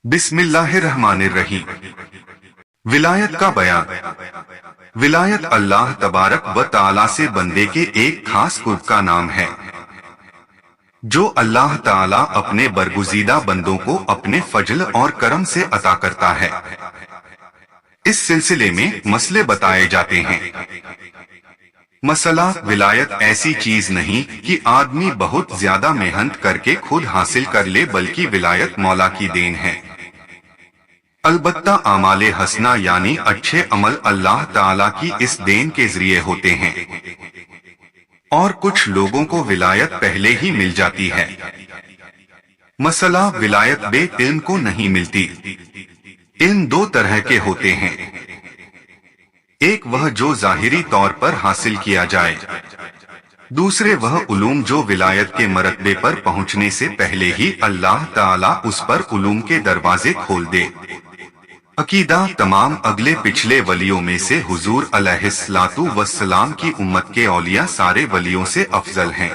बिस्मिल्लाहिर्रहमानिर्रहीम। विलायत का बयान। विलायत अल्लाह तबारक व ताला से बंदे के एक खास कुर्ब का नाम है, जो अल्लाह ताला अपने बरगुज़ीदा बंदों को अपने फजल और करम से अता करता है। इस सिलसिले में मसले बताए जाते हैं। मसला, विलायत ऐसी चीज नहीं कि आदमी बहुत ज्यादा मेहनत करके खुद हासिल कर ले, बल्कि विलायत मौला की देन है। अलबत्ता आमाले हसना यानी अच्छे अमल अल्लाह ताला की इस देन के जरिए होते हैं, और कुछ लोगों को विलायत पहले ही मिल जाती है। मसला, विलायत बे-इल्म को नहीं मिलती। इल्म दो तरह के होते हैं, एक वह जो जाहिरी तौर पर हासिल किया जाए, दूसरे वह उलूम जो विलायत के मरतबे पर पहुंचने से पहले ही अल्लाह ताला उस पर उलूम के दरवाजे खोल दे। अकीदा, तमाम अगले पिछले वलियों में से हुजूर अलैहिस्सलातु वस्सलाम की उम्मत के औलिया सारे वलियों से अफजल हैं,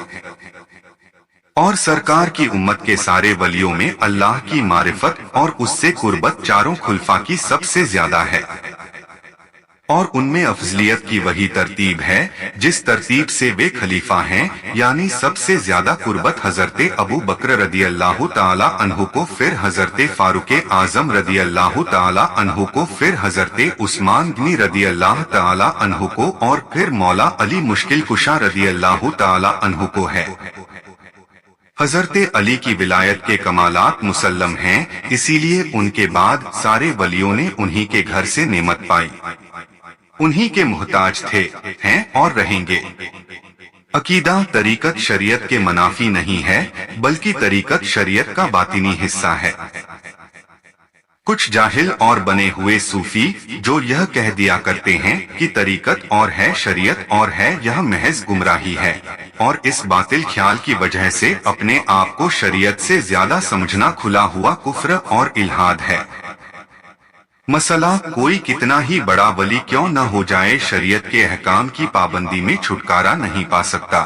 और सरकार की उम्मत के सारे वलियों में अल्लाह की मारिफत और उससे कुर्बत चारों खुलफा की सबसे ज्यादा है, और उनमें अफजलियत की वही तरतीब है जिस तरतीब से वे खलीफा हैं, यानी सबसे ज्यादा कुर्बत हजरते अबू बकर रदी अल्लाह ताला अन्हु को, फिर हजरते फारूक आजम रदी अल्लाह ताला अन्हु को, फिर हजरते उस्मान गनी रदी अल्लाह ताला अन्हु को, और फिर मौला अली मुश्किल कुशा रदी अल्लाह ताला अन्हु को है। हजरते अली की विलायत के कमालात मुसल्लम हैं, इसीलिए उनके बाद सारे वलियों ने उन्हीं के घर से नेमत पाई, उन्हीं के मुहताज थे, हैं और रहेंगे। अकीदा, तरीकत शरीयत के मनाफी नहीं है, बल्कि तरीकत शरीयत का बातिनी हिस्सा है। कुछ जाहिल और बने हुए सूफी जो यह कह दिया करते हैं कि तरीकत और है शरीयत और है, यह महज गुमराही है, और इस बातिल ख्याल की वजह से अपने आप को शरीयत से ज्यादा समझना खुला हुआ कुफ्र और इल्हाद है। मसला, कोई कितना ही बड़ा वली क्यों न हो जाए, शरीयत के अहकाम की पाबंदी में छुटकारा नहीं पा सकता।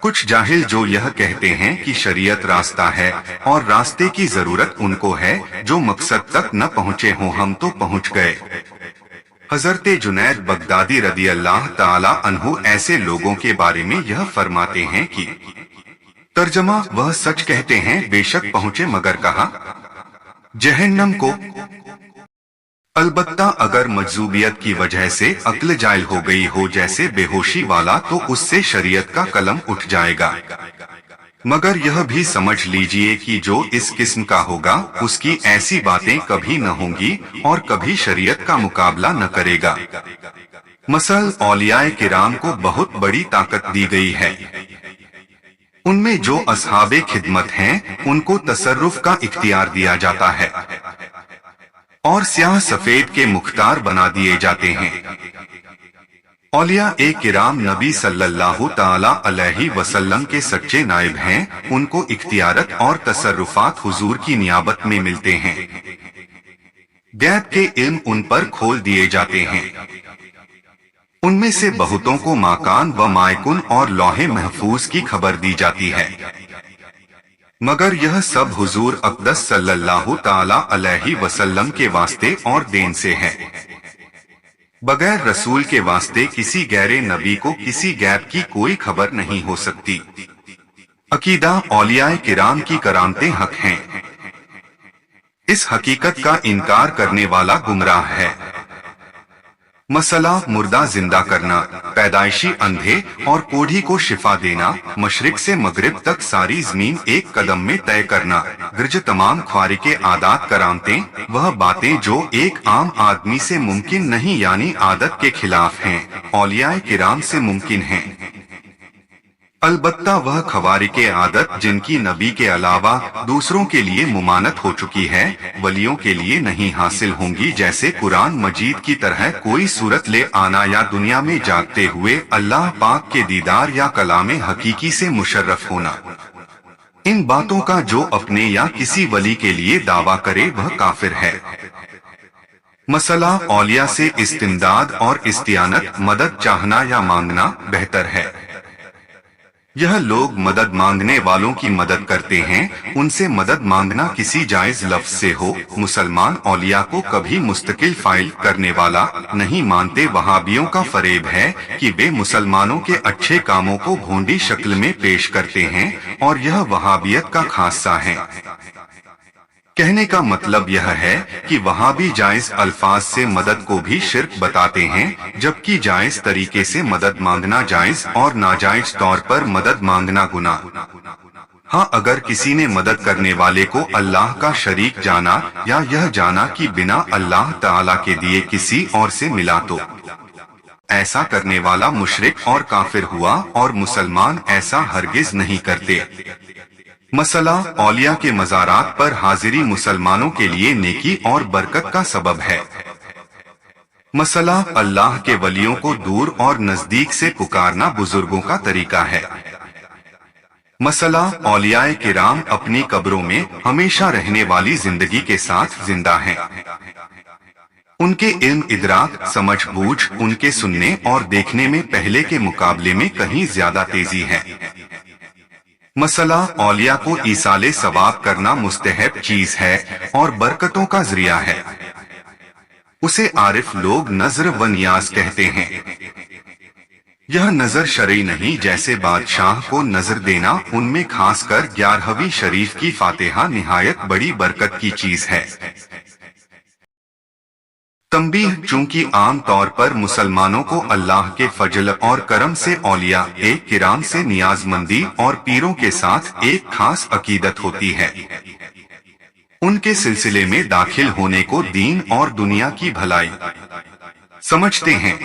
कुछ जाहिल जो यह कहते हैं कि शरीयत रास्ता है और रास्ते की जरूरत उनको है जो मकसद तक न पहुँचे हों, हम तो पहुँच गए। हजरते जुनैद बगदादी रदी अल्लाह ताला अन्हु ऐसे लोगों के बारे में यह फरमाते हैं कि तर्जमा, वह सच कहते हैं बेशक पहुँचे, मगर कहा जहन्नम को। अलबत्ता अगर मजजूबियत की वजह से अक्ल जायल हो गई हो, जैसे बेहोशी वाला, तो उससे शरीयत का कलम उठ जाएगा। मगर यह भी समझ लीजिए कि जो इस किस्म का होगा उसकी ऐसी बातें कभी न होंगी और कभी शरीयत का मुकाबला न करेगा। मसल, औलियाए किराम को बहुत बड़ी ताकत दी गई है। उनमें जो असहाबे खिदमत हैं उनको तसर्रुफ का इख्तियार दिया जाता है और स्याह सफेद के मुख्तार बना दिए जाते हैं। औलिया ए किराम नबी सल्लल्लाहु ताला अलैहि वसल्लम के सच्चे नायब हैं, उनको इख्तियारत और तसर्रुफात हुजूर की नियाबत में मिलते हैं। गैब के इल्म उन पर खोल दिए जाते हैं। उनमें से बहुतों को माकान व मायकुन और लौहे महफूज की खबर दी जाती है, मगर यह सब हुजूर अक़दस सल्लल्लाहु ताला अलैहि वसल्लम के वास्ते और देन से है। बगैर रसूल के वास्ते किसी गैरे नबी को किसी गैब की कोई खबर नहीं हो सकती। अकीदा, औलियाए किराम की करामतें हक हैं। इस हकीकत का इनकार करने वाला गुमराह है। मसला, मुर्दा जिंदा करना, पैदाइशी अंधे और कोढ़ी को शिफा देना, मशरिक से मगरिब तक सारी जमीन एक कदम में तय करना, गिरज तमाम ख्वारी के आदात करामतें, वह बातें जो एक आम आदमी से मुमकिन नहीं यानी आदत के खिलाफ हैं, औलियाए किराम से मुमकिन हैं। अलबत्ता वह खवारी के आदत जिनकी नबी के अलावा दूसरों के लिए मुमानत हो चुकी है, वलियों के लिए नहीं हासिल होंगी, जैसे कुरान मजीद की तरह कोई सूरत ले आना या दुनिया में जागते हुए अल्लाह पाक के दीदार या कलामे हकीकी से मुशर्रफ होना। इन बातों का जो अपने या किसी वली के लिए दावा करे वह काफिर है। मसला, औलिया से इस्तिमदाद और इस्तियानत, मदद चाहना या मांगना बेहतर है। यह लोग मदद मांगने वालों की मदद करते हैं, उनसे मदद मांगना किसी जायज लफ्ज से हो। मुसलमान औलिया को कभी मुस्तकिल फाइल करने वाला नहीं मानते। वहाबियों का फरेब है कि वे मुसलमानों के अच्छे कामों को भोंडी शक्ल में पेश करते हैं और यह वहाबियत का खासा है। कहने का मतलब यह है कि वहाबी जायज अल्फाज से मदद को भी शिर्क बताते हैं, जबकि जायज तरीके से मदद मांगना जायज और नाजायज तौर पर मदद मांगना गुनाह। हाँ, अगर किसी ने मदद करने वाले को अल्लाह का शरीक जाना या यह जाना कि बिना अल्लाह ताला के दिए किसी और से मिला, तो ऐसा करने वाला मुशरिक और काफिर हुआ, और मुसलमान ऐसा हरगिज नहीं करते। मसला औलिया के मज़ारात पर हाजिरी मुसलमानों के लिए नेकी और बरकत का सबब है। मसला अल्लाह के वलियों को दूर और नजदीक से पुकारना बुजुर्गों का तरीका है। मसला औलियाए किराम अपनी कब्रों में हमेशा रहने वाली जिंदगी के साथ जिंदा हैं। उनके इल्म, इदराक, समझ बूझ उनके सुनने और देखने में पहले के मुकाबले में कहीं ज्यादा तेजी है। मसला औलिया को ईसाले सवाब करना मुस्तहब चीज है और बरकतों का जरिया है। उसे आरिफ लोग नजर व नियाज कहते हैं। यह नजर शरई नहीं, जैसे बादशाह को नजर देना, उनमें खासकर 11वीं शरीफ की फातिहा निहायत बड़ी बरकत की चीज है। तंबीह, चूंकि आम तौर पर मुसलमानों को अल्लाह के फजल और करम से औलिया एक किराम से नियाजमंदी और पीरों के साथ एक खास अकीदत होती है। उनके सिलसिले में दाखिल होने को दीन और दुनिया की भलाई समझते हैं।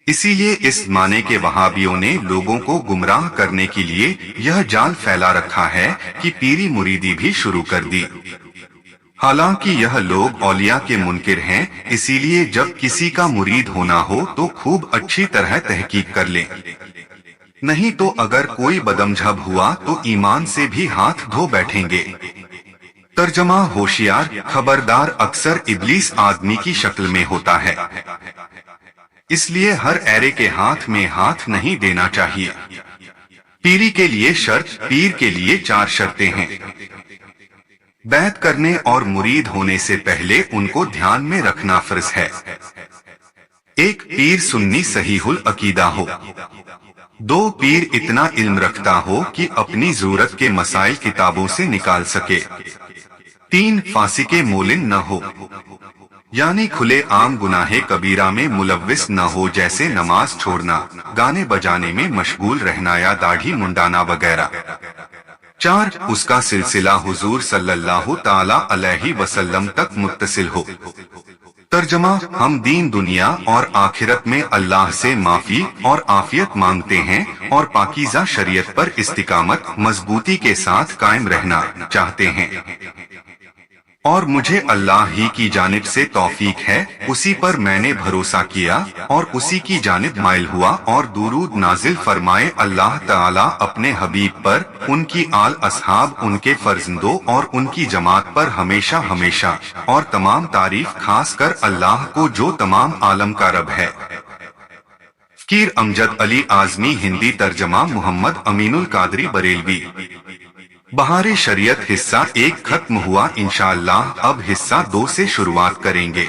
इसीलिए इस माने के वहाबियों ने लोगों को गुमराह करने के लिए यह जाल फैला रखा है कि पीरी मुरीदी भी शुरू कर दी। हालांकि यह लोग औलिया के मुनकिर हैं, इसीलिए जब किसी का मुरीद होना हो तो खूब अच्छी तरह तहकीक कर लें, नहीं तो अगर कोई बदमझब हुआ तो ईमान से भी हाथ धो बैठेंगे। तर्जमा होशियार, खबरदार अक्सर इब्लीस आदमी की शक्ल में होता है, इसलिए हर ऐरे के हाथ में हाथ नहीं देना चाहिए। पीरी के लिए शर्त, पीर के लिए 4 शर्तें हैं। बैत करने और मुरीद होने से पहले उनको ध्यान में रखना फर्ज है। 1, पीर सुन्नी सहीहुल अकीदा हो। 2, पीर इतना इल्म रखता हो कि अपनी जरूरत के मसाइल किताबों से निकाल सके। 3, फासिके मोलिन न हो, यानी खुले आम गुनाहे कबीरा में मुलव्विस न हो, जैसे नमाज छोड़ना, गाने बजाने में मशगूल रहना या दाढ़ी मुंडाना वगैरह। 4, उसका सिलसिला हुजूर सल्लल्लाहु ताला अलैहि वसल्लम तक मुत्तसिल हो। तर्जमा, हम दीन, दुनिया और आखिरत में अल्लाह से माफी और आफियत मांगते हैं और पाकीज़ा शरीयत पर इस्तिकामत मजबूती के साथ कायम रहना चाहते हैं। और मुझे अल्लाह ही की जानिब से तौफीक है, उसी पर मैंने भरोसा किया और उसी की जानिब माइल हुआ, और दुरूद नाजिल फरमाए अल्लाह ताला अपने हबीब पर, उनकी आल असहाब, उनके फर्जंदों और उनकी जमात पर हमेशा हमेशा। और तमाम तारीफ खास कर अल्लाह को जो तमाम आलम का रब है। फकीर अमजद अली आजमी, हिंदी तर्जमा मोहम्मद अमीनुल कादरी बरेलवी। बहारे शरीयत हिस्सा 1 खत्म हुआ, इंशाअल्लाह अब हिस्सा 2 से शुरुआत करेंगे।